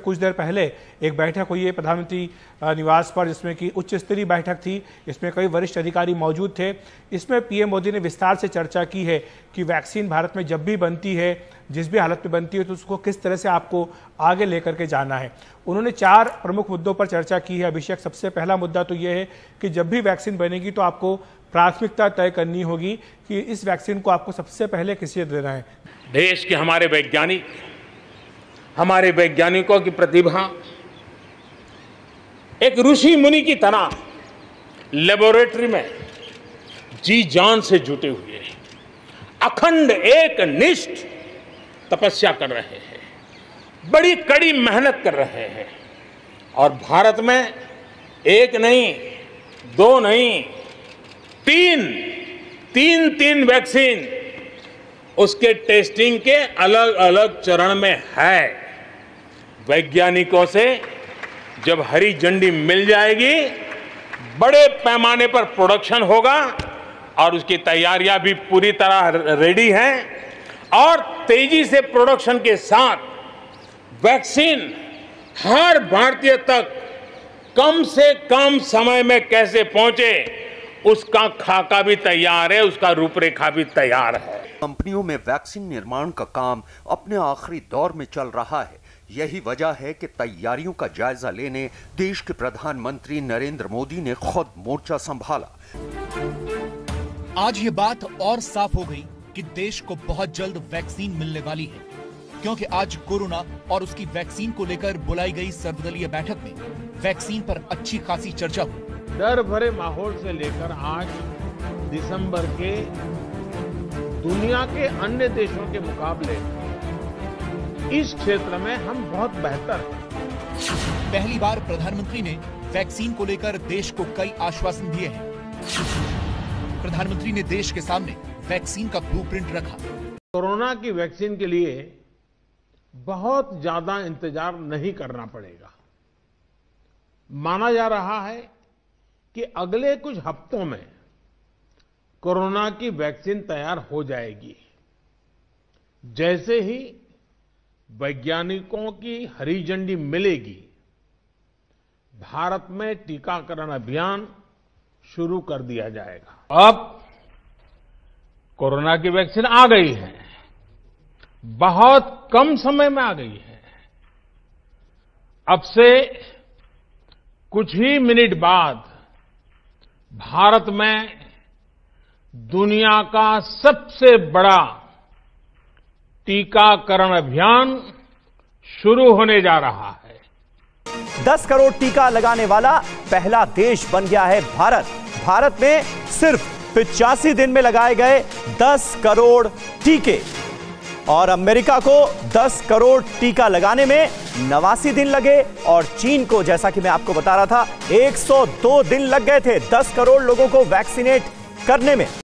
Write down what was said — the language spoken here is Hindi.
कुछ देर पहले एक बैठक हुई है प्रधानमंत्री निवास पर, जिसमें कि उच्च स्तरीय बैठक थी। इसमें कई वरिष्ठ अधिकारी मौजूद थे। इसमें पीएम मोदी ने विस्तार से चर्चा की है कि वैक्सीन भारत में जब भी बनती है, जिस भी हालत में बनती है, तो उसको किस तरह से आपको आगे लेकर के जाना है। उन्होंने 4 प्रमुख मुद्दों पर चर्चा की है। अभिषेक, सबसे पहला मुद्दा तो यह है कि जब भी वैक्सीन बनेगी तो आपको प्राथमिकता तय करनी होगी कि इस वैक्सीन को आपको सबसे पहले किसे देना है। देश के हमारे वैज्ञानिकों की प्रतिभा एक ऋषि मुनि की तरह लेबोरेटरी में जी जान से जुटे हुए अखंड एक निष्ठ तपस्या कर रहे हैं, बड़ी कड़ी मेहनत कर रहे हैं। और भारत में एक नहीं, 2 नहीं, 3 वैक्सीन उसके टेस्टिंग के अलग अलग चरण में है। वैज्ञानिकों से जब हरी झंडी मिल जाएगी, बड़े पैमाने पर प्रोडक्शन होगा और उसकी तैयारियां भी पूरी तरह रेडी हैं। और तेजी से प्रोडक्शन के साथ वैक्सीन हर भारतीय तक कम से कम समय में कैसे पहुंचे, उसका खाका भी तैयार है, उसका रूपरेखा भी तैयार है। कंपनियों में वैक्सीन निर्माण का काम अपने आखिरी दौर में चल रहा है। यही वजह है कि तैयारियों का जायजा लेने देश के प्रधानमंत्री नरेंद्र मोदी ने खुद मोर्चा संभाला। आज ये बात और साफ हो गई कि देश को बहुत जल्द वैक्सीन मिलने वाली है, क्योंकि आज कोरोना और उसकी वैक्सीन को लेकर बुलाई गई सर्वदलीय बैठक में वैक्सीन पर अच्छी खासी चर्चा हुई। डर भरे माहौल से लेकर आज दिसंबर के दुनिया के अन्य देशों के मुकाबले इस क्षेत्र में हम बहुत बेहतर हैं। पहली बार प्रधानमंत्री ने वैक्सीन को लेकर देश को कई आश्वासन दिए हैं। प्रधानमंत्री ने देश के सामने वैक्सीन का ब्लूप्रिंट रखा। कोरोना की वैक्सीन के लिए बहुत ज्यादा इंतजार नहीं करना पड़ेगा। माना जा रहा है कि अगले कुछ हफ्तों में कोरोना की वैक्सीन तैयार हो जाएगी। जैसे ही वैज्ञानिकों की हरी झंडी मिलेगी, भारत में टीकाकरण अभियान शुरू कर दिया जाएगा। अब कोरोना की वैक्सीन आ गई है, बहुत कम समय में आ गई है। अब से कुछ ही मिनट बाद भारत में दुनिया का सबसे बड़ा टीकाकरण अभियान शुरू होने जा रहा है। 10 करोड़ टीका लगाने वाला पहला देश बन गया है भारत। भारत में सिर्फ 85 दिन में लगाए गए 10 करोड़ टीके, और अमेरिका को 10 करोड़ टीका लगाने में 89 दिन लगे, और चीन को, जैसा कि मैं आपको बता रहा था, 102 दिन लग गए थे 10 करोड़ लोगों को वैक्सीनेट करने में।